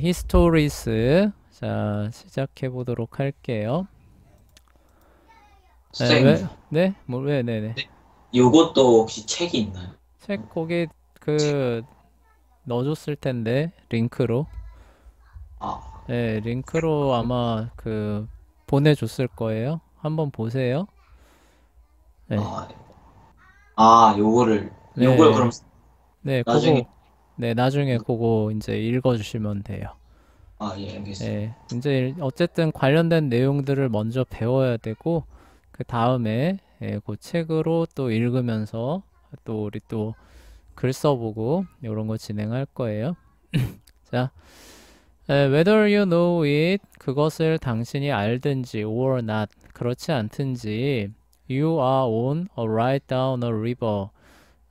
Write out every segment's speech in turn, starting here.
히스토리스. 자, 시작해 보도록 할게요. 네, 선생님, 네? 네네. 네. 요것도 혹시 책이 있나요? 책 거기 책. 그 넣어줬을 텐데, 링크로. 아, 네, 링크로 아마 보내줬을 거예요. 한번 보세요. 네, 아, 요걸 그럼 네, 네, 나중에, 네, 나중에 그거 이제 읽어주시면 돼요. 예, 알겠습니다. 네, 이제 어쨌든 관련된 내용들을 먼저 배워야 되고, 그 다음에 그 책으로 또 읽으면서 또 우리 또 글 써보고 이런 거 진행할 거예요. 자, whether you know it, 그것을 당신이 알든지 or not, 그렇지 않든지 you are on a ride down a river.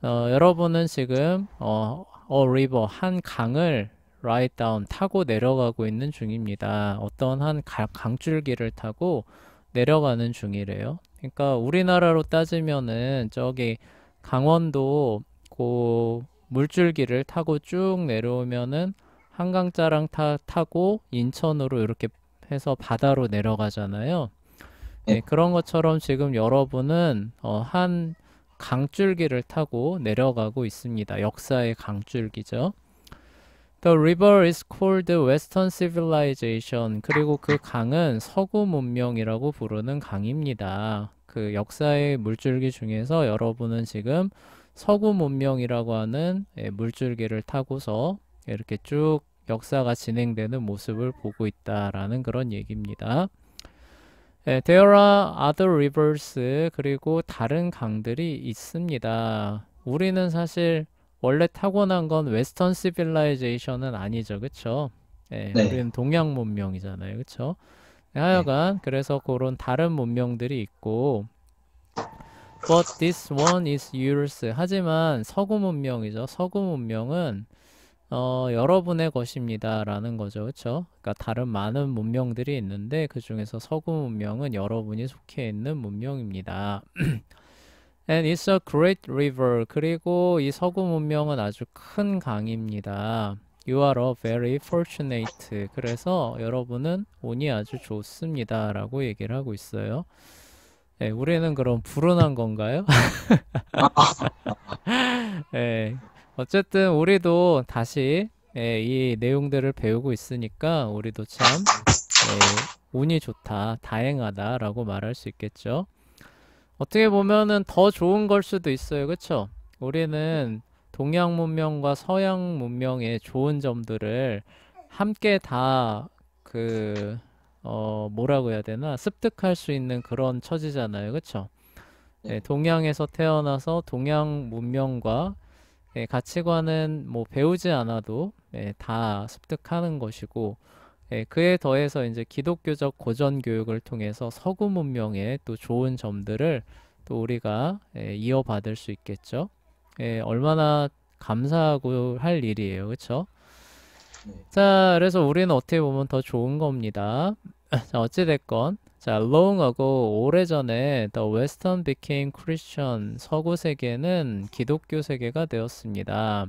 여러분은 지금 a river, 한 강을 ride down, 타고 내려가고 있는 중입니다. 어떤 한 강줄기를 타고 내려가는 중이래요. 그러니까 우리나라로 따지면은 저기 강원도 그 물줄기를 타고 쭉 내려오면은 한강짜랑 타고 인천으로 이렇게 해서 바다로 내려가잖아요. 네. 예, 그런 것처럼 지금 여러분은 한 강줄기를 타고 내려가고 있습니다. 역사의 강줄기죠. The river is called Western Civilization. 그리고 그 강은 서구 문명이라고 부르는 강입니다. 그 역사의 물줄기 중에서 여러분은 지금 서구 문명이라고 하는 물줄기를 타고서 이렇게 쭉 역사가 진행되는 모습을 보고 있다라는 그런 얘기입니다. There are other rivers. 그리고 다른 강들이 있습니다. 우리는 사실 원래 타고난 건 웨스턴 시빌라이제이션은 아니죠. 그쵸? 예, 네. 우리는 동양 문명이잖아요. 그쵸? 네. 하여간 그래서 그런 다른 문명들이 있고 But this one is yours. 하지만 서구 문명이죠. 서구 문명은 여러분의 것입니다. 라는 거죠. 그쵸? 그러니까 다른 많은 문명들이 있는데 그 중에서 서구 문명은 여러분이 속해 있는 문명입니다. And it's a great river. 그리고 이 서구 문명은 아주 큰 강입니다. You are a very fortunate. 그래서 여러분은 운이 아주 좋습니다. 라고 얘기를 하고 있어요. 네, 우리는 그럼 불운한 건가요? 네, 어쨌든 우리도 다시 이 내용들을 배우고 있으니까 우리도 참 운이 좋다, 다행하다라고 말할 수 있겠죠. 어떻게 보면은 더 좋은 걸 수도 있어요. 그쵸? 우리는 동양 문명과 서양 문명의 좋은 점들을 함께 다 뭐라고 해야 되나? 습득할 수 있는 그런 처지잖아요. 그쵸? 네. 동양에서 태어나서 동양 문명과 가치관은 뭐 배우지 않아도 다 습득하는 것이고 그에 더해서 이제 기독교적 고전 교육을 통해서 서구 문명의 또 좋은 점들을 또 우리가 이어받을 수 있겠죠. 얼마나 감사하고 할 일이에요. 그렇죠? 네. 자, 그래서 우리는 어떻게 보면 더 좋은 겁니다. 자, 어찌됐건 자, long ago, 오래전에 the Western became Christian, 서구 세계는 기독교 세계가 되었습니다.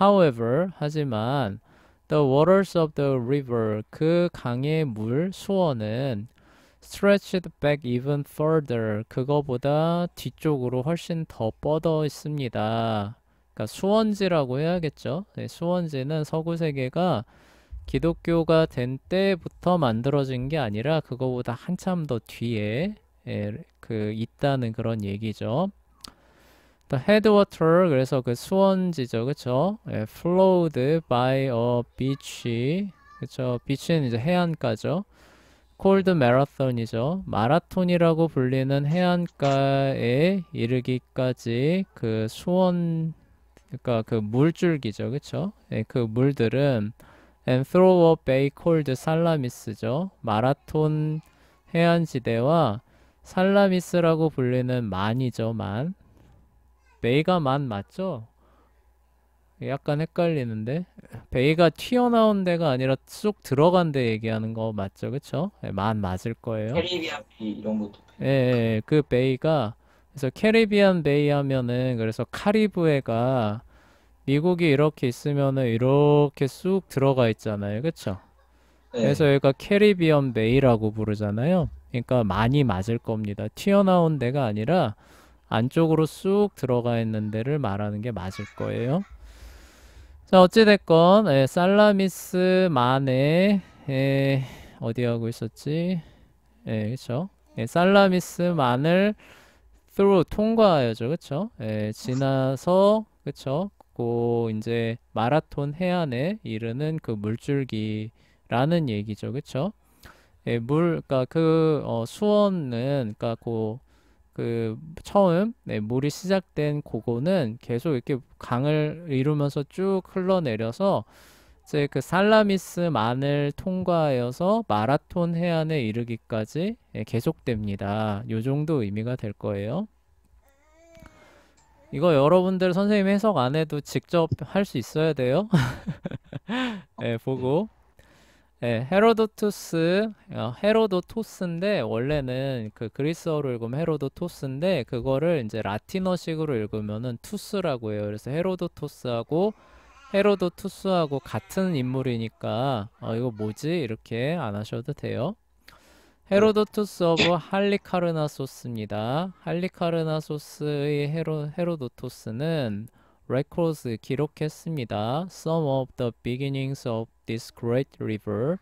However, 하지만 the waters of the river, 그 강의 물, 수원은 stretched back even further, 그거보다 뒤쪽으로 훨씬 더 뻗어 있습니다. 그러니까 수원지라고 해야겠죠. 네, 수원지는 서구 세계가 기독교가 된 때부터 만들어진 게 아니라 그거보다 한참 더 뒤에 있다는 그런 얘기죠. The headwater, 그래서 그 수원지죠, 그쵸? flowed by a beach, 그쵸? beach는 이제 해안가죠. called marathon이죠. 마라톤이라고 불리는 해안가에 이르기까지 그 수원, 그러니까 그 물줄기죠, 그쵸? 그 물들은 and through a bay called 살라미스죠. 마라톤 해안지대와 살라미스라고 불리는 만이죠, 만. 베이가 만 맞죠? 약간 헷갈리는데 베이가 튀어나온 데가 아니라 쑥 들어간 데 얘기하는 거 맞죠? 그쵸? 만 맞을 거예요. 캐리비안 비 이런 것도 그 베이가 그래서 캐리비안 베이 하면은 그래서 카리브해가 미국이 이렇게 있으면은 이렇게 쑥 들어가 있잖아요. 그쵸? 그래서 네. 여기가 캐리비언 베이라고 부르잖아요. 그러니까 많이 맞을 겁니다. 튀어나온 데가 아니라 안쪽으로 쑥 들어가 있는 데를 말하는 게 맞을 거예요. 자, 어찌됐건, 살라미스 만에, 어디 하고 있었지? 그쵸? 살라미스 만을 through 통과하여죠. 그쵸? 지나서, 그쵸? 이제 마라톤 해안에 이르는 그 물줄기라는 얘기죠. 그쵸? 그러니까 수원은, 그러니까 처음 물이 시작된 그거는 계속 이렇게 강을 이루면서 쭉 흘러내려서 이제 그 살라미스만을 통과하여서 마라톤 해안에 이르기까지 계속됩니다. 요 정도 의미가 될 거예요. 이거 여러분들 선생님 해석 안 해도 직접 할 수 있어야 돼요. 네. 보고. 헤로도토스인데 원래는 그 그리스어로 읽으면 헤로도토스인데 그거를 이제 라틴어식으로 읽으면은 투스라고 해요. 그래서 헤로도투스하고 같은 인물이니까 이거 뭐지? 이렇게 안 하셔도 돼요. 네. 헤로도투스 오브 할리카르나소스입니다. 할리카르나소스의 헤로도토스는 records 기록했습니다. Some of the beginnings of this great river.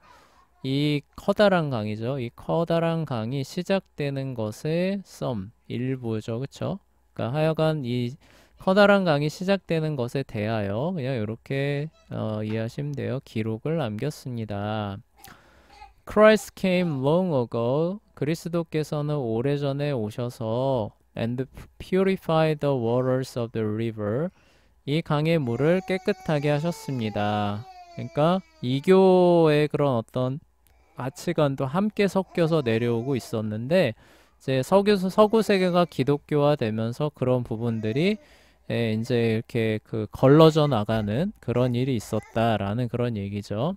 이 커다란 강이죠. 이 커다란 강이 시작되는 것의 some, 일부죠. 그쵸? 그러니까 하여간 이 커다란 강이 시작되는 것에 대하여 그냥 이렇게 이해하시면 돼요. 기록을 남겼습니다. Christ came long ago. 그리스도께서는 오래전에 오셔서 and purified the waters of the river. 이 강의 물을 깨끗하게 하셨습니다. 그러니까 이교의 그런 어떤 가치관도 함께 섞여서 내려오고 있었는데 이제 서구 세계가 기독교화 되면서 그런 부분들이 이제 이렇게 걸러져 나가는 그런 일이 있었다라는 그런 얘기죠.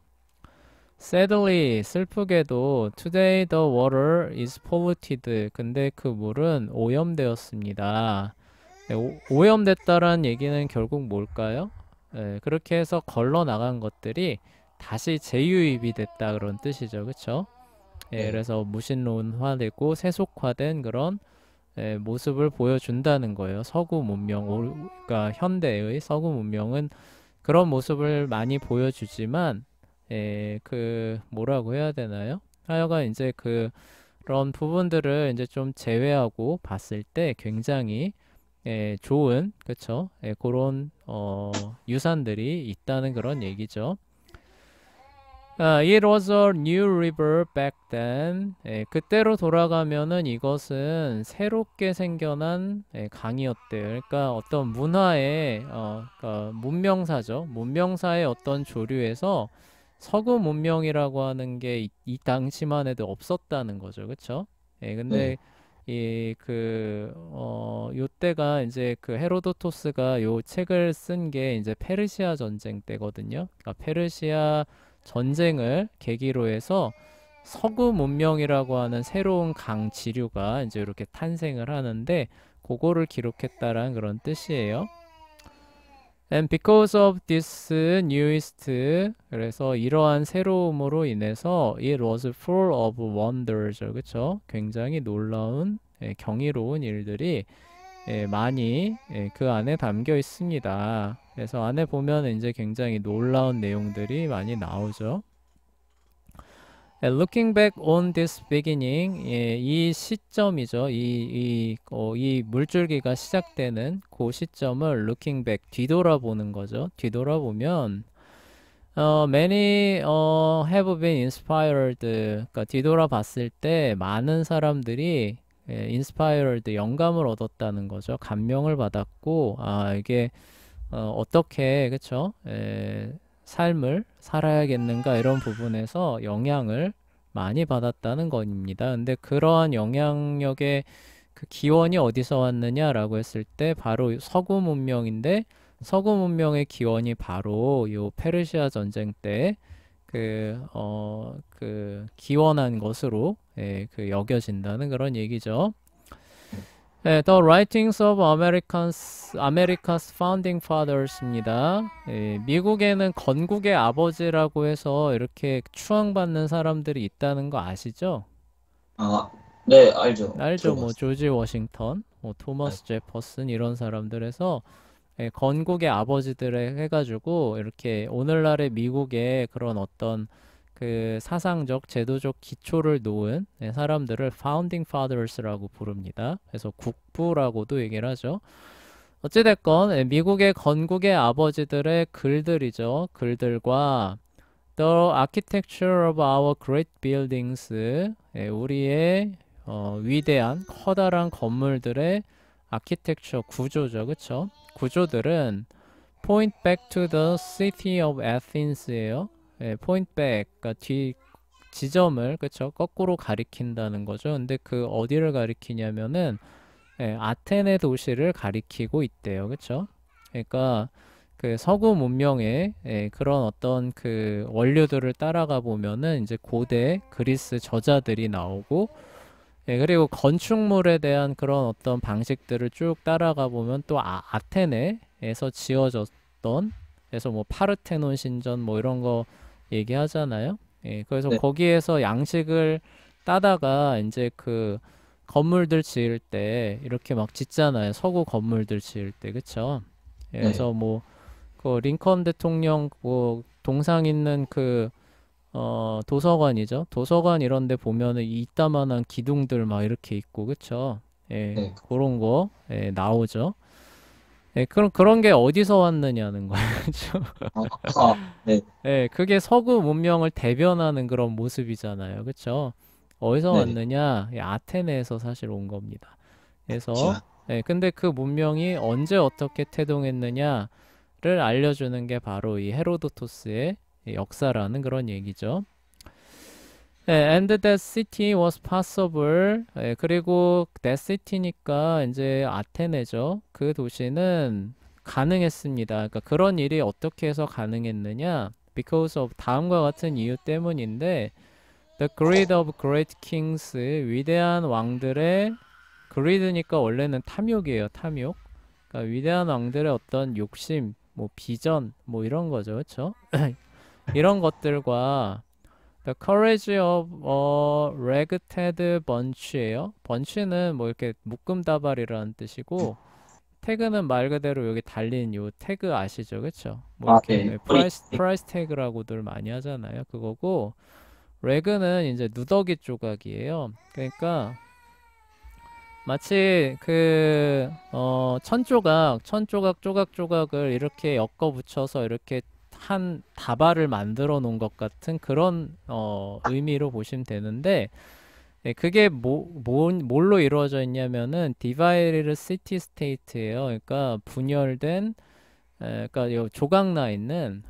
Sadly, 슬프게도 today the water is polluted. 근데 그 물은 오염되었습니다. 오염됐다라는 얘기는 결국 뭘까요? 그렇게 해서 걸러 나간 것들이 다시 재유입이 됐다 그런 뜻이죠. 그쵸? 네. 그래서 무신론화되고 세속화된 그런 모습을 보여준다는 거예요. 그러니까 현대의 서구 문명은 그런 모습을 많이 보여주지만, 뭐라고 해야 되나요? 하여간 이제 그런 부분들을 이제 좀 제외하고 봤을 때 굉장히 좋은, 그쵸? 그런 유산들이 있다는 그런 얘기죠. It was a new river back then. 그때로 돌아가면은 이것은 새롭게 생겨난 강이었대요. 그러니까 어떤 문화의 그러니까 문명사죠. 문명사의 어떤 조류에서 서구 문명이라고 하는 게 이 당시만 해도 없었다는 거죠. 그렇죠? 네. 근데 요때가 이제 헤로도토스가 요 책을 쓴 게 이제 페르시아 전쟁 때거든요. 그러니까 페르시아 전쟁을 계기로 해서 서구 문명이라고 하는 새로운 강 지류가 이제 이렇게 탄생을 하는데 그거를 기록했다라는 그런 뜻이에요. And because of this newest, 그래서 이러한 새로움으로 인해서 it was full of wonders, 그쵸? 굉장히 놀라운, 경이로운 일들이 많이 그 안에 담겨 있습니다. 그래서 안에 보면 이제 굉장히 놀라운 내용들이 많이 나오죠. Looking back on this beginning, 이 시점이죠. 이 물줄기가 시작되는 그 시점을 looking back, 뒤돌아보는 거죠. 뒤돌아보면, many have been inspired. 그러니까 뒤돌아봤을 때 많은 사람들이 inspired, 영감을 얻었다는 거죠. 감명을 받았고, 이게 어떻게, 그쵸? 삶을 살아야겠는가 이런 부분에서 영향을 많이 받았다는 겁니다. 근데 그러한 영향력의 그 기원이 어디서 왔느냐라고 했을 때 바로 서구 문명인데 서구 문명의 기원이 바로 요 페르시아 전쟁 때 기원한 것으로 여겨진다는 그런 얘기죠. 네, The Writings of America's Founding Fathers입니다. 예, 미국에는 건국의 아버지라고 해서 이렇게 추앙받는 사람들이 있다는 거 아시죠? 아, 네, 알죠. 알죠? 뭐 들어봤어요. 조지 워싱턴, 뭐 네. 토머스 제퍼슨 이런 사람들에서 예, 건국의 아버지들에 해가지고 이렇게 오늘날의 미국의 그런 어떤 그 사상적, 제도적 기초를 놓은 예, 사람들을 Founding Fathers라고 부릅니다. 그래서 국부라고도 얘기를 하죠. 어찌됐건 예, 미국의 건국의 아버지들의 글들이죠. 글들과 The Architecture of Our Great Buildings, 예, 우리의 위대한 커다란 건물들의 아키텍처 구조죠, 그쵸? 구조들은 point back to the city of Athens예요. 예, point back, 그러니까 뒤 지점을 그쵸? 거꾸로 가리킨다는 거죠. 근데 그 어디를 가리키냐면은 예, 아테네 도시를 가리키고 있대요, 그쵸? 그러니까 그 서구 문명의 예, 그런 어떤 그 원료들을 따라가 보면은 이제 고대 그리스 저자들이 나오고 예, 그리고 건축물에 대한 그런 어떤 방식들을 쭉 따라가 보면 또 아테네에서 지어졌던 그래서 뭐 파르테논 신전 뭐 이런 거 얘기하잖아요. 예, 그래서 네. 거기에서 양식을 따다가 이제 그 건물들 지을 때 이렇게 막 짓잖아요. 서구 건물들 지을 때, 그쵸? 예, 네. 그래서 뭐 그 링컨 대통령 뭐 동상 있는 그 도서관이죠. 도서관 이런 데 보면은 이따만한 기둥들 막 이렇게 있고, 그쵸? 예, 네. 그런 거, 예, 나오죠. 예, 그런 게 어디서 왔느냐는 거예요. 그쵸? 아, 아, 네. 예, 그게 서구 문명을 대변하는 그런 모습이잖아요. 그쵸? 어디서 네. 왔느냐? 예, 아테네에서 사실 온 겁니다. 그래서, 자, 예, 근데 그 문명이 언제 어떻게 태동했느냐를 알려주는 게 바로 이 헤로도토스의 역사라는 그런 얘기죠. 네, and that city was possible. 예, 그리고 that city니까 이제 아테네죠. 그 도시는 가능했습니다. 그러니까 그런 일이 어떻게 해서 가능했느냐? Because of 다음과 같은 이유 때문인데 the greed of great kings 위대한 왕들의 greed니까 원래는 탐욕이에요. 탐욕. 그러니까 위대한 왕들의 어떤 욕심, 뭐 비전, 뭐 이런 거죠. 그렇죠? 이런 것들과 The Courage of a Ragtag Bunch예요. bunch는 뭐 이렇게 묶음다발이라는 뜻이고 태그는 말 그대로 여기 달린 요 태그 아시죠? 그쵸? 뭐 아, 이렇게 네. 프라이스 태그라고들 많이 하잖아요. 그거고 레그는 이제 누더기 조각이에요. 그러니까 마치 그 천조각 조각을 이렇게 엮어 붙여서 이렇게 한 다발을 만들어 놓은 것 같은 그런 의미로 보시면 되는데 예, 그게 뭘로 이루어져 있냐면은 디바이디드 시티 스테이트예요. 그러니까 분열된 그러니까 요 조각 나 있는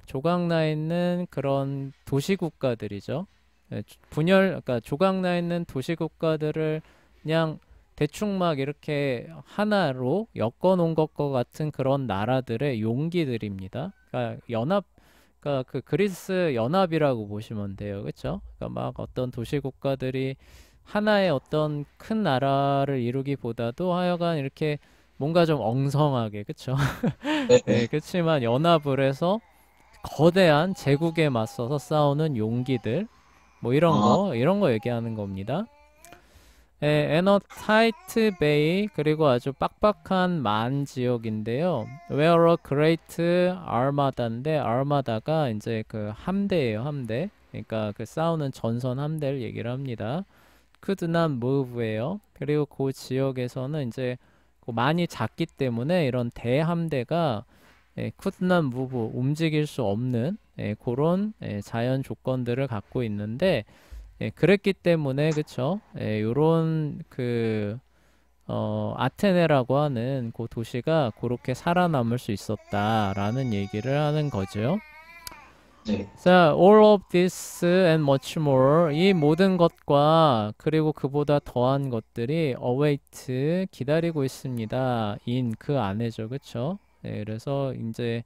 그런 도시 국가들이죠. 예, 그러니까 조각 나 있는 도시 국가들을 그냥 대충 막 이렇게 하나로 엮어 놓은 것과 같은 그런 나라들의 용기들입니다. 그러니까 그 그리스 연합이라고 보시면 돼요. 그렇죠? 그러니까 막 어떤 도시 국가들이 하나의 어떤 큰 나라를 이루기보다도 하여간 이렇게 뭔가 좀 엉성하게, 그쵸? 네. 예, 그렇지만 연합을 해서 거대한 제국에 맞서서 싸우는 용기들, 뭐 아, 이런 거 얘기하는 겁니다. 예, 에너 타이트 베이, 그리고 아주 빡빡한 만 지역인데요. Where a great armada인데, armada가 이제 그 함대예요, 함대. 그러니까 그 싸우는 전선 함대를 얘기를 합니다. could not move예요. 그리고 그 지역에서는 이제 그 많이 작기 때문에 이런 대함대가 could not move 움직일 수 없는 그런 자연 조건들을 갖고 있는데 그랬기 때문에 그쵸? 요런 그 아테네라고 하는 그 도시가 그렇게 살아남을 수 있었다라는 얘기를 하는 거죠. 네. 자, all of this and much more. 이 모든 것과 그리고 그보다 더한 것들이 await 기다리고 있습니다. in 그 안에죠. 그쵸? 네, 그래서 이제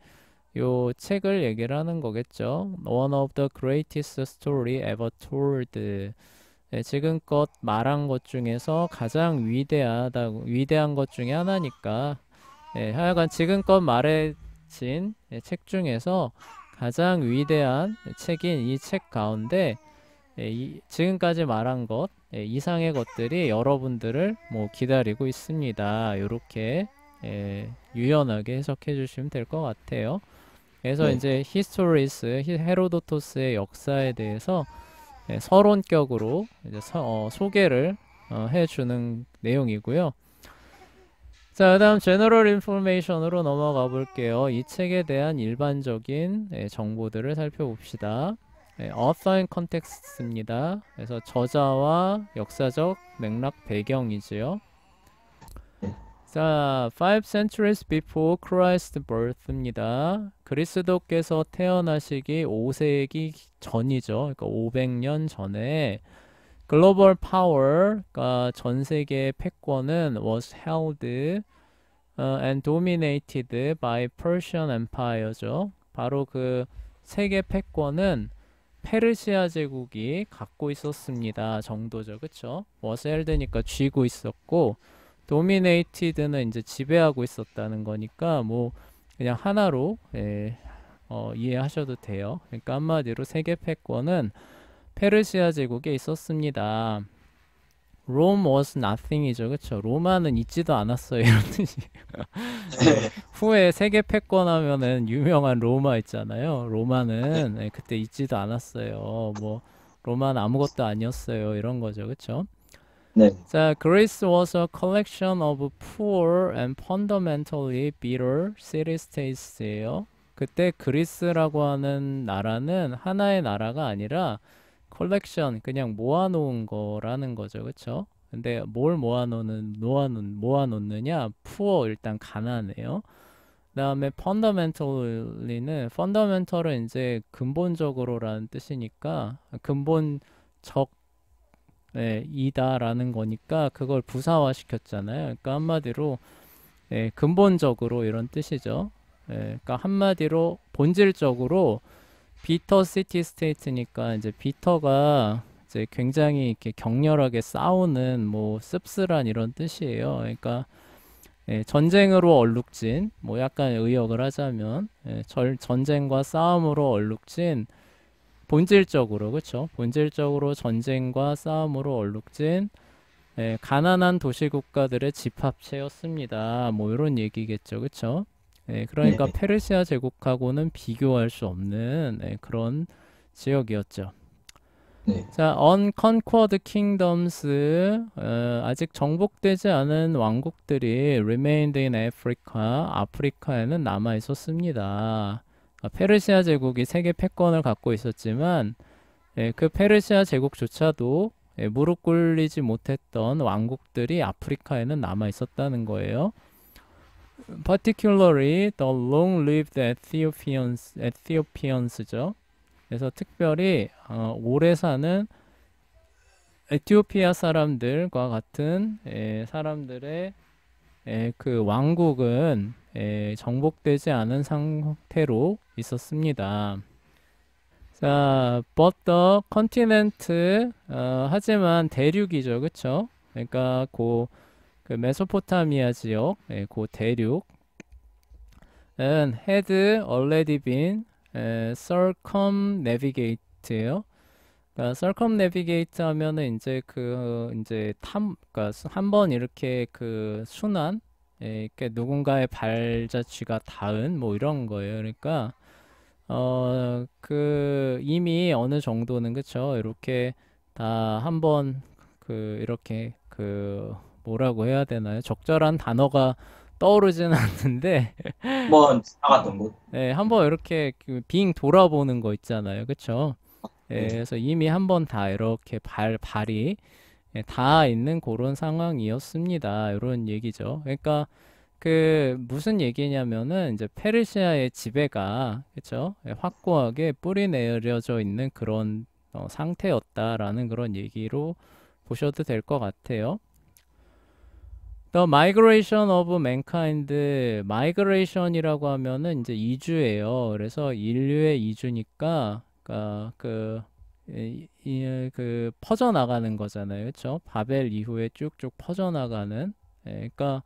요 책을 얘기를 하는 거겠죠. One of the greatest story ever told. 지금껏 말한 것 중에서 가장 위대한 것 중에 하나니까, 하여간 지금껏 말해진 책 중에서 가장 위대한 책인 이 책 가운데 지금까지 말한 것 이상의 것들이 여러분들을 뭐 기다리고 있습니다. 이렇게 유연하게 해석해 주시면 될 것 같아요. 그래서 네. 이제 히스토리스 헤로도토스의 역사에 대해서 서론격으로 이제 소개를 해주는 내용이고요. 자, 그다음 제너럴 인포메이션으로 넘어가 볼게요. 이 책에 대한 일반적인 정보들을 살펴봅시다. author and context입니다. 그래서 저자와 역사적 맥락 배경이지요. 네. 자, 5 centuries before Christ's birth입니다. 그리스도께서 태어나시기 5세기 전이죠. 그러니까 500년 전에 글로벌 파워가 전 세계의 패권은 was held and dominated by Persian Empire죠. 바로 그 세계 패권은 페르시아 제국이 갖고 있었습니다. 정도죠. 그쵸? was held니까 쥐고 있었고 dominated는 이제 지배하고 있었다는 거니까 뭐 그냥 하나로 이해하셔도 돼요. 그러니까 한마디로 세계 패권은 페르시아 제국에 있었습니다. Rome was nothing이죠. 그쵸? 로마는 있지도 않았어요. 이런 뜻이. 후에 세계 패권하면은 유명한 로마 있잖아요. 로마는 그때 있지도 않았어요. 뭐 로마는 아무것도 아니었어요. 이런 거죠. 그쵸? 네. 자, Greece was a collection of poor and fundamentally bitter city-states예요. 그때 그리스라고 하는 나라는 하나의 나라가 아니라 컬렉션 그냥 모아놓은 거라는 거죠, 그쵸? 근데 뭘 모아놓느냐? 푸어 일단 가난해요. 그다음에 펀더멘털은 이제 근본적으로라는 뜻이니까 근본적 이다라는 거니까 그걸 부사화 시켰잖아요. 그러니까 한마디로 근본적으로 이런 뜻이죠. 그러니까 한마디로 본질적으로 비터 시티 스테이트니까 이제 비터가 이제 굉장히 이렇게 격렬하게 싸우는 뭐 씁쓸한 이런 뜻이에요. 그러니까 전쟁으로 얼룩진 뭐 약간 의역을 하자면 전쟁과 싸움으로 얼룩진 본질적으로 그렇죠. 본질적으로 전쟁과 싸움으로 얼룩진 가난한 도시 국가들의 집합체였습니다. 뭐 이런 얘기겠죠. 그렇죠? 그러니까 네. 페르시아 제국하고는 비교할 수 없는 그런 지역이었죠. 네. 자, unconquered kingdoms, 아직 정복되지 않은 왕국들이 remained in Africa, 아프리카에는 남아 있었습니다. 페르시아 제국이 세계 패권을 갖고 있었지만 그 페르시아 제국조차도 무릎 꿇리지 못했던 왕국들이 아프리카에는 남아 있었다는 거예요. Particularly the long-lived Ethiopians죠. 그래서 특별히 오래 사는 에티오피아 사람들과 같은 사람들의 그 왕국은 정복되지 않은 상태로 있었습니다. 자, but the continent, 하지만 대륙이죠, 그쵸? 그러니까 그 메소포타미아 지역, 그 대륙은 had already been circumnavigate예요. 그러니까 circumnavigate 하면은 이제 그러니까 한번 이렇게 그 순환, 이렇게 누군가의 발자취가 닿은 뭐 이런 거예요. 그러니까 그 이미 어느 정도는 그쵸? 이렇게 다 한번 그 이렇게 그 뭐라고 해야 되나요? 적절한 단어가 떠오르진 않는데 한번 지나갔던 곳. 한번 이렇게 빙 돌아보는 거 있잖아요. 그쵸? 네. 그래서 이미 한번 다 이렇게 발이 다 있는 그런 상황이었습니다. 이런 얘기죠. 그러니까 그 무슨 얘기냐면은 이제 페르시아의 지배가 그쵸? 확고하게 뿌리 내려져 있는 그런 상태였다라는 그런 얘기로 보셔도 될 것 같아요. The migration of mankind, migration이라고 하면은 이제 이주예요. 그래서 인류의 이주니까, 그러니까 그 그 퍼져나가는 거잖아요. 그렇죠? 바벨 이후에 쭉쭉 퍼져나가는 그러니까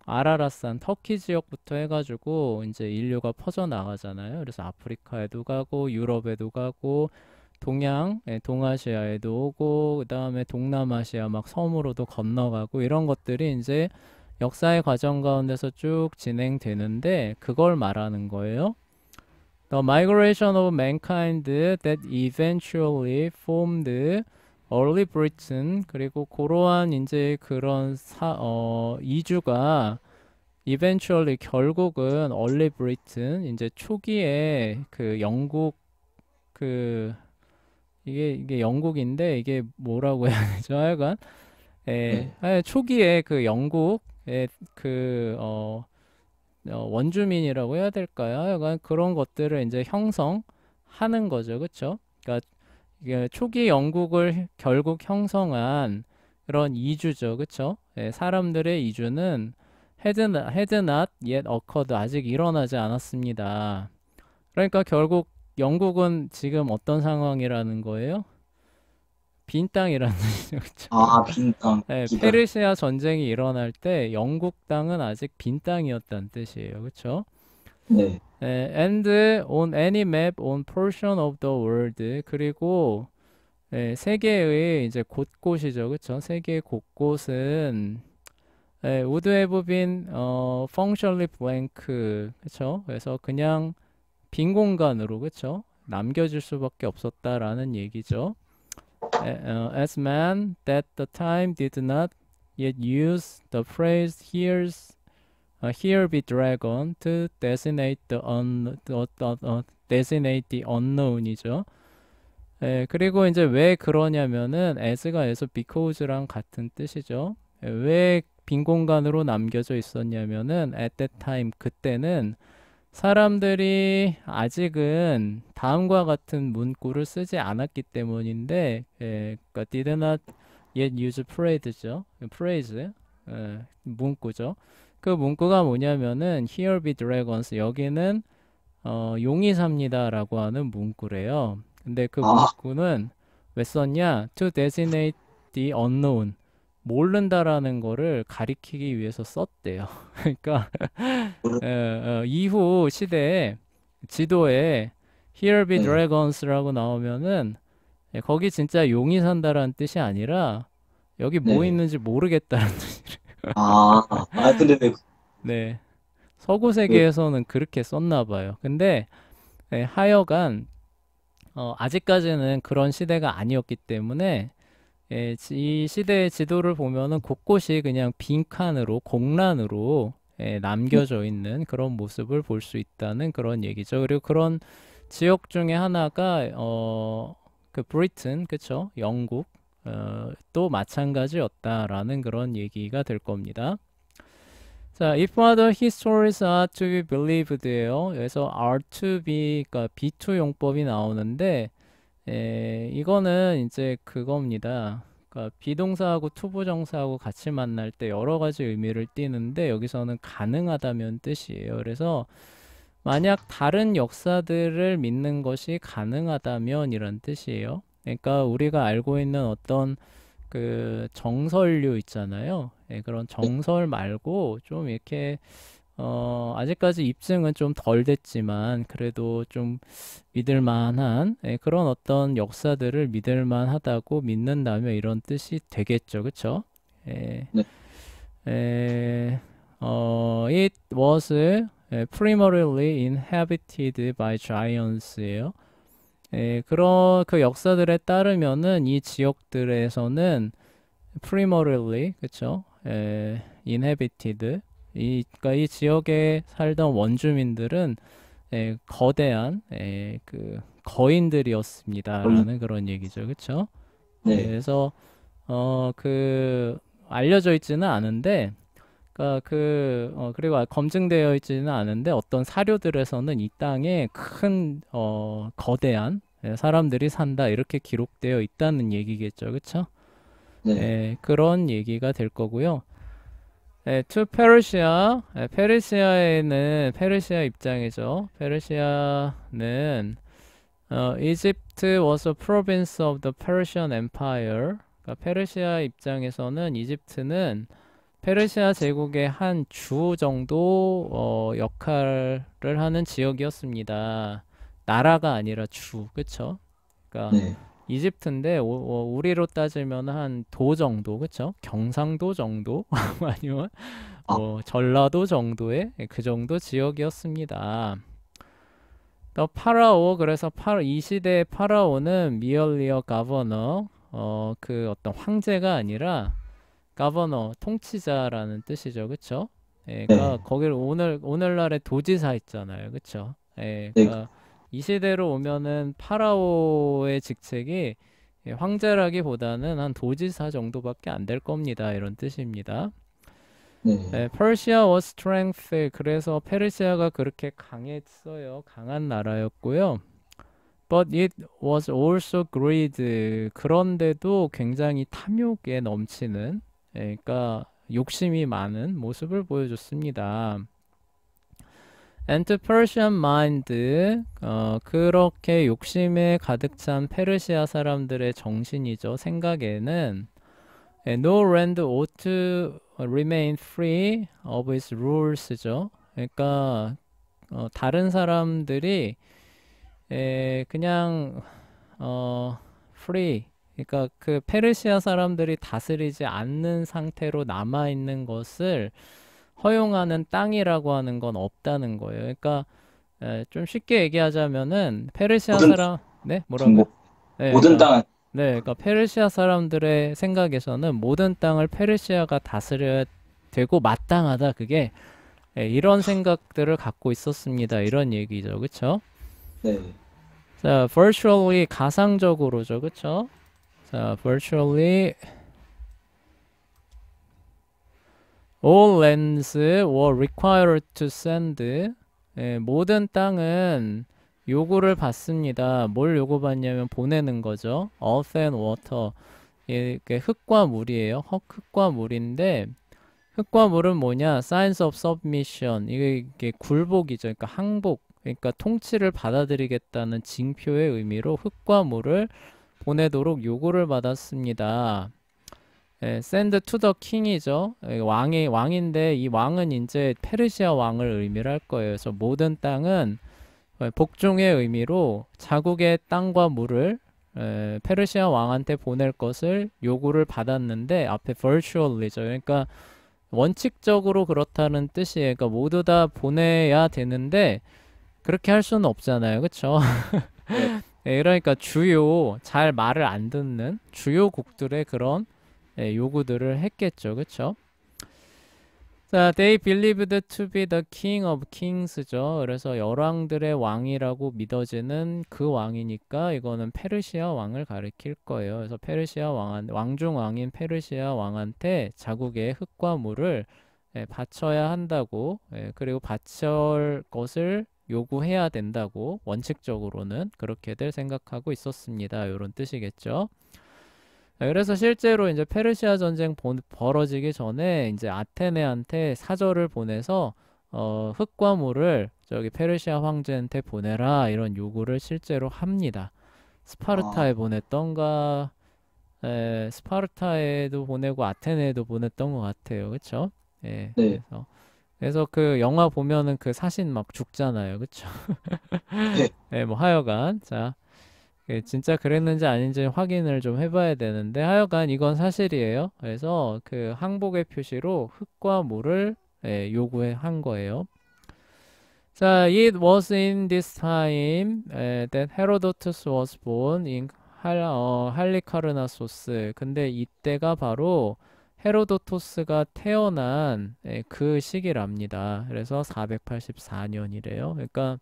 아라라산 터키 지역부터 해가지고 이제 인류가 퍼져나가잖아요. 그래서 아프리카에도 가고 유럽에도 가고 동아시아에도 오고 그다음에 동남아시아 막 섬으로도 건너가고 이런 것들이 이제 역사의 과정 가운데서 쭉 진행되는데 그걸 말하는 거예요. The migration of mankind that eventually formed early Britain 그리고 그러한 이제 그런 이주가 eventually 결국은 early Britain 이제 초기에 그 영국 그 이게 영국인데 이게 뭐라고 해야 되죠? 하여간 네. 초기에 그 영국의 그 원주민이라고 해야 될까요? 하여간 그런 것들을 이제 형성하는 거죠. 그쵸? 그러니까 이게 초기 영국을 결국 형성한 그런 이주죠. 그쵸? 사람들의 이주는 had not yet occurred. 아직 일어나지 않았습니다. 그러니까 결국 영국은 지금 어떤 상황이라는 거예요? 빈 땅이라는 뜻이죠. 그쵸? 아, 빈 땅. 기다. 페르시아 전쟁이 일어날 때 영국 땅은 아직 빈 땅이었다는 뜻이에요. 그쵸? 네. and on any map on portion of the world 그리고 세계의 이제 곳곳이죠. 그쵸? 세계 곳곳은 would have been functionally blank 그쵸? 그래서 그냥 빈 공간으로 그쵸? 남겨질 수밖에 없었다라는 얘기죠. As man that the time did not yet use the phrase here be dragon to designate designate the unknown이죠. 그리고 이제 왜 그러냐면은 as가 에서 because랑 같은 뜻이죠. 왜 빈 공간으로 남겨져 있었냐면은 at that time 그때는 사람들이 아직은 다음과 같은 문구를 쓰지 않았기 때문인데, 그러니까 did not yet use phrase죠. phrase, 문구죠. 그 문구가 뭐냐면은 here be dragons 여기는 용이 삽니다라고 하는 문구래요. 근데 그 아, 문구는 왜 썼냐? To designate the unknown. 모른다라는 거를 가리키기 위해서 썼대요. 그러니까 이후 시대에 지도에 Here be 네. dragons라고 나오면은 거기 진짜 용이 산다라는 뜻이 아니라 여기 뭐 네. 있는지 모르겠다는 뜻. 근데 왜, 네. 서구 그, 세계에서는 그렇게 썼나 봐요. 근데 하여간 아직까지는 그런 시대가 아니었기 때문에 이 시대의 지도를 보면은 곳곳이 그냥 빈칸으로 공란으로 네. 남겨져 있는 그런 모습을 볼 수 있다는 그런 얘기죠. 그리고 그런 지역 중에 하나가 그 브리튼, 그쵸? 영국 또 마찬가지였다라는 그런 얘기가 될 겁니다. 자, if other histories are to be believed예요. 그래서 are to be, 그러니까 be to 용법이 나오는데 이거는 이제 그겁니다. 그러니까 비동사하고 투부정사하고 같이 만날 때 여러 가지 의미를 띠는데 여기서는 가능하다면 뜻이에요. 그래서 만약 다른 역사들을 믿는 것이 가능하다면 이런 뜻이에요. 그러니까 우리가 알고 있는 어떤 그 정설류 있잖아요. 그런 정설 말고 좀 이렇게 아직까지 입증은 좀 덜 됐지만 그래도 좀 믿을 만한 그런 어떤 역사들을 믿을 만하다고 믿는다면 이런 뜻이 되겠죠. 그쵸? 예, 네. it was primarily inhabited by giants예요. 그런 그 역사들에 따르면은 이 지역들에서는 primarily 그쵸? inhabited 그러니까 이 지역에 살던 원주민들은 거대한 그 거인들이었습니다라는 그런 얘기죠, 그렇죠? 네. 그래서 그 알려져 있지는 않은데, 그러니까 그리고 검증되어 있지는 않은데 어떤 사료들에서는 이 땅에 큰 거대한 사람들이 산다 이렇게 기록되어 있다는 얘기겠죠, 그렇죠? 네. 그런 얘기가 될 거고요. to 페르시아, 페르시아에는 페르시아 입장이죠. 페르시아는 Egypt was a province of the Persian Empire. 그러니까 페르시아 입장에서는 이집트는 페르시아 제국의 한 주 정도 역할을 하는 지역이었습니다. 나라가 아니라 주, 그쵸? 그러니까 네. 이집트인데 우리로 따지면 한 도 정도, 그쵸? 경상도 정도 아니면 아, 전라도 정도의 그 정도 지역이었습니다. 또 파라오, 그래서 이 시대의 파라오는 merely a governor, 그 어떤 황제가 아니라 governor, 통치자라는 뜻이죠, 그쵸? 예, 그러니까 네. 거기를 오늘날의 도지사 있잖아요, 그쵸? 예, 네. 그러니까 이 시대로 오면은 파라오의 직책이 황제라기보다는 한 도지사 정도밖에 안 될 겁니다, 이런 뜻입니다. 네. 네, Persia was strength. 그래서 페르시아가 그렇게 강했어요. 강한 나라였고요. But it was also greed. 그런데도 굉장히 탐욕에 넘치는, 그러니까 욕심이 많은 모습을 보여줬습니다. And the Persian mind, 그렇게 욕심에 가득 찬 페르시아 사람들의 정신이죠. 생각에는 No land ought to remain free of its rules죠. 그러니까 다른 사람들이 그냥 free, 그러니까 그 페르시아 사람들이 다스리지 않는 상태로 남아 있는 것을 허용하는 땅이라고 하는 건 없다는 거예요. 그러니까 좀 쉽게 얘기하자면은 페르시아 모든 사람, 네, 뭐라고요? 정복, 네, 모든 그러니까 땅은 네, 그러니까 페르시아 사람들의 생각에서는 모든 땅을 페르시아가 다스려야 되고 마땅하다. 그게 이런 생각들을 갖고 있었습니다. 이런 얘기죠, 그쵸? 네. 자, virtually 가상적으로죠, 그쵸? 자, virtually all lands were required to send. 모든 땅은 요구를 받습니다. 뭘 요구받냐면 보내는 거죠. earth and water. 이게 흙과 물이에요. 흙과 물인데 흙과 물은 뭐냐? signs of submission. 이게 굴복이죠. 그러니까 항복. 그러니까 통치를 받아들이겠다는 징표의 의미로 흙과 물을 보내도록 요구를 받았습니다. send to the king이죠. 왕인데 이 왕은 이제 페르시아 왕을 의미를 할 거예요. 그래서 모든 땅은 복종의 의미로 자국의 땅과 물을 페르시아 왕한테 보낼 것을 요구를 받았는데 앞에 virtually죠. 그러니까 원칙적으로 그렇다는 뜻이에요. 그러니까 모두 다 보내야 되는데 그렇게 할 수는 없잖아요. 그쵸? 네. 그러니까 잘 말을 안 듣는 주요국들의 그런 요구들을 했겠죠. 그쵸? 자, they believed to be the king of kings죠. 그래서 열왕들의 왕이라고 믿어지는 그 왕이니까 이거는 페르시아 왕을 가리킬 거예요. 그래서 페르시아 왕중 왕인 페르시아 왕한테 자국의 흙과 물을 바쳐야 한다고, 그리고 바칠 것을 요구해야 된다고 원칙적으로는 그렇게들 생각하고 있었습니다. 이런 뜻이겠죠. 그래서 실제로 이제 페르시아 전쟁 벌어지기 전에 이제 아테네한테 사절을 보내서 흙과 물을 저기 페르시아 황제한테 보내라 이런 요구를 실제로 합니다. 아, 스파르타에 보냈던가, 스파르타에도 보내고 아테네에도 보냈던 것 같아요. 그쵸? 예, 네. 그래서 그 영화 보면은 그 사신 막 죽잖아요. 그쵸? 네. 예, 뭐 하여간 자. 진짜 그랬는지 아닌지 확인을 좀 해봐야 되는데 하여간 이건 사실이에요. 그래서 그 항복의 표시로 흙과 물을 요구한 거예요. 자, it was in this time that Herodotus was born in 할리카르나소스. 근데 이때가 바로 헤로도토스가 태어난 그 시기랍니다. 그래서 484년이래요. 그러니까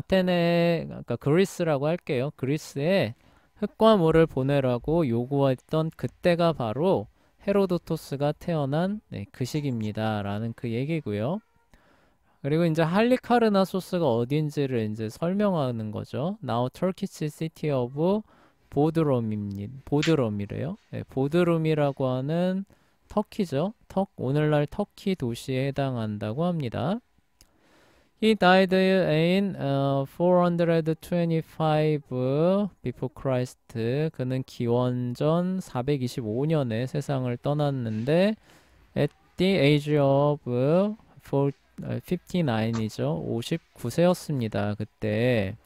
그러니까 그리스라고 할게요. 그리스에 흙과 물을 보내라고 요구했던 그때가 바로 헤로도토스가 태어난 그 시기입니다. 라는 그 얘기고요. 그리고 이제 할리카르나소스가 어딘지를 이제 설명하는 거죠. Now Turkish city of 보드럼이래요. 보드rum이라고 하는 터키죠. 오늘날 터키 도시에 해당한다고 합니다. He died in 425 before Christ. 그는 기원전 425년에 세상을 떠났는데 at the age of 59이죠. 59세였습니다. 그때.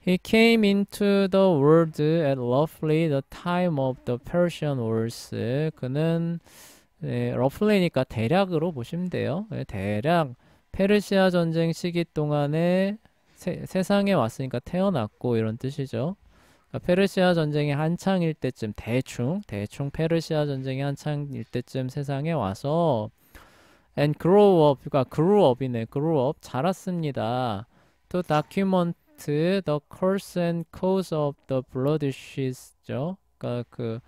He came into the world at roughly the time of the Persian Wars. 그는 roughly니까 대략으로 보시면 돼요. 대략 페르시아 전쟁 시기 동안에 세상에 왔으니까 태어났고 이런 뜻이죠. 그러니까 페르시아 전쟁이 한창일 때쯤 대충 페르시아 전쟁이 한창일 때쯤 세상에 와서 and grew up, 그러니까 grew up이네. grew up 자랐습니다. to document the course and cause of the bloodshed,죠. 그러니까 그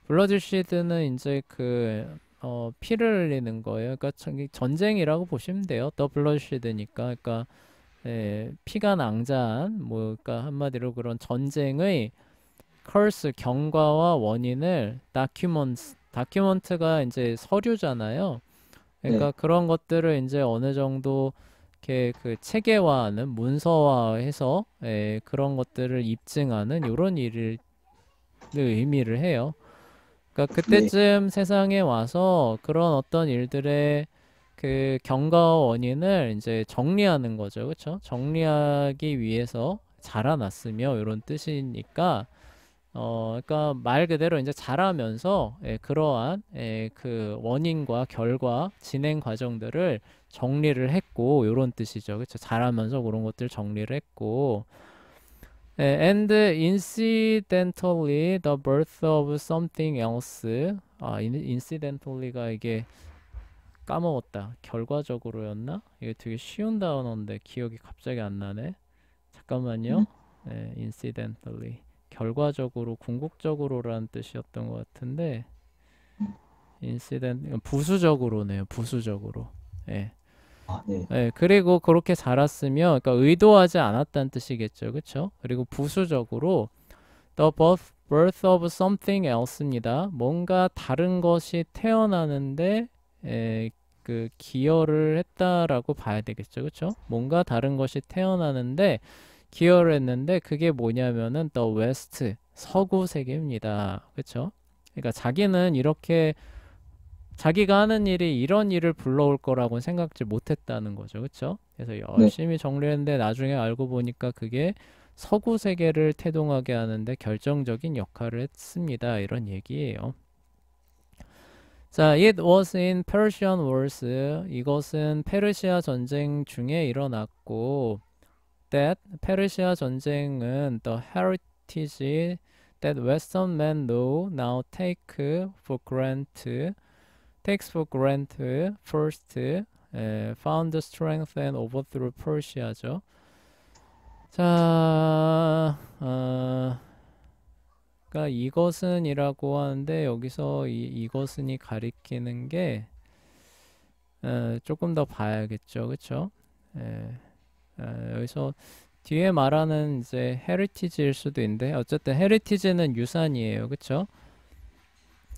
bloodshed는 이제 피를 흘리는 거예요. 그러니까 전쟁이라고 보시면 돼요. The bloodshed니까, 그러니까 피가 낭자한, 뭐, 그러니까 한마디로 그런 전쟁의 curse 경과와 원인을 document가 이제 서류잖아요. 그러니까 네. 그런 것들을 이제 어느 정도 이렇게 체계화하는 문서화해서 그런 것들을 입증하는 이런 일을 의미를 해요. 그러니까 네. 그때쯤 세상에 와서 그런 어떤 일들의 경과와 원인을 이제 정리하는 거죠. 그렇죠? 정리하기 위해서 자라났으며 이런 뜻이니까 그러니까 말 그대로 이제 자라면서 그러한 그 원인과 결과 진행 과정들을 정리를 했고 이런 뜻이죠. 그렇죠? 자라면서 그런 것들 정리를 했고 and incidentally the birth of something else. incidentally가 이게 까먹었다. 결과적으로였나? 이게 되게 쉬운 단어인데 기억이 갑자기 안 나네. 잠깐만요. incidentally. 결과적으로, 궁극적으로라는 뜻이었던 것 같은데, incident, 부수적으로네요. 부수적으로. 예. 네. 그리고 그렇게 자랐으면, 그러니까 의도하지 않았다는 뜻이겠죠. 그쵸? 그리고 부수적으로, the birth of something else입니다. 뭔가 다른 것이 태어나는데, 기여를 했다라고 봐야 되겠죠. 그쵸? 뭔가 다른 것이 태어나는데, 기여를 했는데 그게 뭐냐면은 The West 서구 세계입니다. 그렇죠? 그러니까 자기는 이렇게 자기가 하는 일이 이런 일을 불러올 거라고는 생각지 못했다는 거죠. 그렇죠? 그래서 네. 열심히 정리했는데 나중에 알고 보니까 그게 서구 세계를 태동하게 하는데 결정적인 역할을 했습니다. 이런 얘기예요. 자, it was in Persian Wars. 이것은 페르시아 전쟁 중에 일어났고 that 페르시아 전쟁은 the heritage that Western men takes for granted first found strength and overthrew Persia죠. 자, 그러니까 이것은이라고 하는데 여기서 이것은이 가리키는 게 조금 더 봐야겠죠, 그렇죠? 여기서 뒤에 말하는 이제 헤리티지일 수도 있는데 어쨌든 헤리티지는 유산이에요. 그쵸?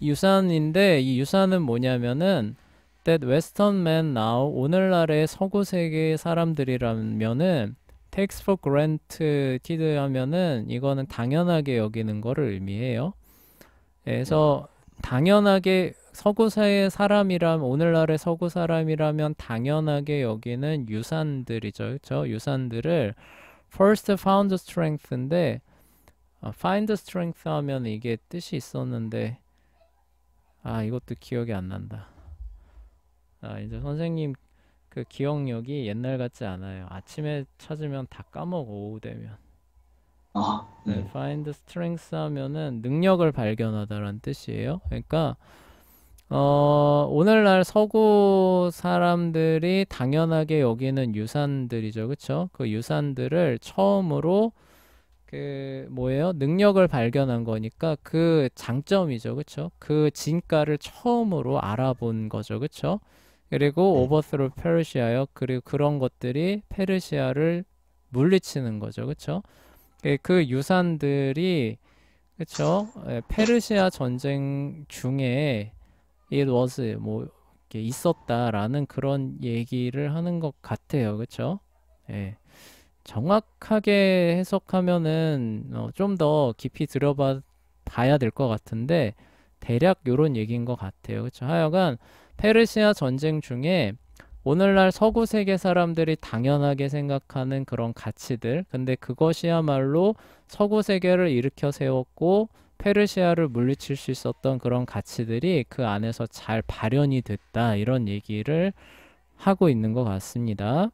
유산인데 이 유산은 뭐냐면은 that Western men now 오늘날의 서구 세계 사람들이라면은 takes for granted 하면은 이거는 당연하게 여기는 거를 의미해요. 그래서 당연하게 서구사의 사람이라면 오늘날의 서구 사람이라면 당연하게 여기는 유산들이죠. 그렇죠? 유산들을 first found strength인데 find strength 하면 이게 뜻이 있었는데 이것도 기억이 안 난다. 이제 선생님 그 기억력이 옛날 같지 않아요. 아침에 찾으면 다 까먹어 오후 되면. 네. find strength 하면은 능력을 발견하다라는 뜻이에요. 그러니까 오늘날 서구 사람들이 당연하게 여기는 유산들이죠. 그쵸? 그 유산들을 처음으로 뭐예요? 능력을 발견한 거니까 그 장점이죠. 그쵸? 그 진가를 처음으로 알아본 거죠. 그쵸? 그리고 overthrow 페르시아요. 그리고 그런 것들이 페르시아를 물리치는 거죠. 그쵸? 그 유산들이 그쵸? 페르시아 전쟁 중에 it was 뭐 이렇게 있었다라는 그런 얘기를 하는 것 같아요. 그쵸? 예. 정확하게 해석하면은 좀 더 깊이 봐야 될 것 같은데 대략 요런 얘기인 것 같아요. 그쵸? 하여간 페르시아 전쟁 중에 오늘날 서구 세계 사람들이 당연하게 생각하는 그런 가치들, 근데 그것이야말로 서구 세계를 일으켜 세웠고 페르시아를 물리칠 수 있었던 그런 가치들이 그 안에서 잘 발현이 됐다, 이런 얘기를 하고 있는 것 같습니다.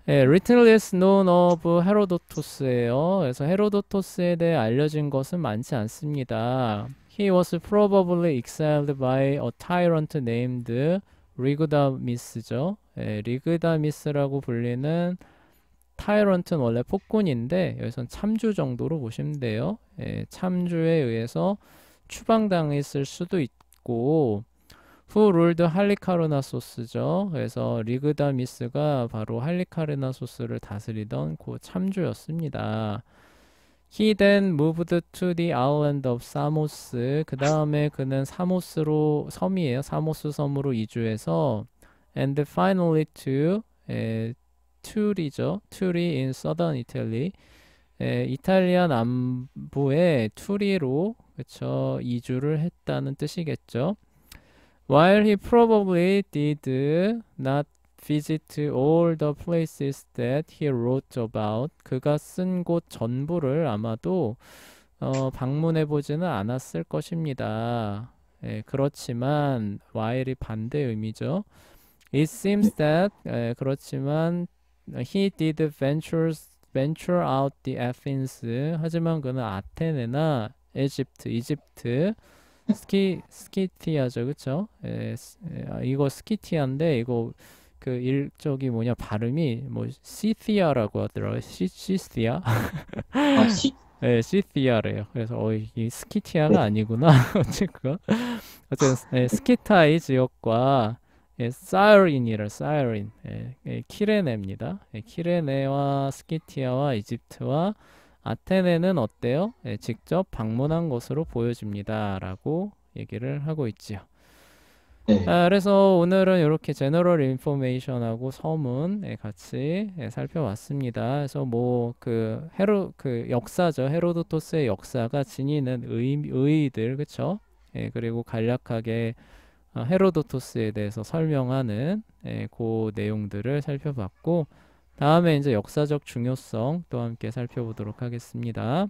예, Little is known of 헤로도토스예요. 그래서 헤로도토스에 대해 알려진 것은 많지 않습니다. He was probably exiled by a tyrant named 리그다미스죠. 예, 리그다미스라고 불리는 타이런트는 원래 폭군인데 여기선 참주 정도로 보시면 돼요. 예, 참주에 의해서 추방당했을 수도 있고, Who ruled 할리카르나소스죠. 그래서 리그다미스가 바로 할리카르나소스를 다스리던 그 참주였습니다. He then moved to the island of 사모스. 그 다음에 그는 사모스로, 섬이에요. 사모스 섬으로 이주해서 and finally to 툴이죠. 툴이 in southern Italy. 이탈리아 남부의 투리로, 그쵸, 이주를 했다는 뜻이겠죠. While he probably did not visit all the places that he wrote about, 그가 쓴 곳 전부를 아마도 방문해 보지는 않았을 것입니다. 예, 그렇지만 while이 반대 의미죠. It seems that, 그렇지만 he did venture out the Athens. 하지만 그는 아테네나 이집트, 스키티아죠, 그쵸? 이거 스키티아인데 이거 그 일적이 뭐냐, 발음이 뭐 시티아라고 하더라고요. 시티아? 아, 네, 시티아래요. 그래서 이 스키티아가 네. 아니구나. 어쨌든 스키타이 지역과 사이린, 키레네입니다. 키레네와 스키티아와 이집트와 아테네는 어때요? 직접 방문한 것으로 보여집니다. 라고 얘기를 하고 있지요. 네. 그래서 오늘은 이렇게 제너럴 인포메이션하고 서문 같이 살펴봤습니다. 그래서 뭐 그 역사죠. 헤로도토스의 역사가 지니는 의의들, 그쵸? 그리고 간략하게 헤로도토스에 대해서 설명하는 그 내용들을 살펴봤고, 다음에 이제 역사적 중요성 또 함께 살펴보도록 하겠습니다.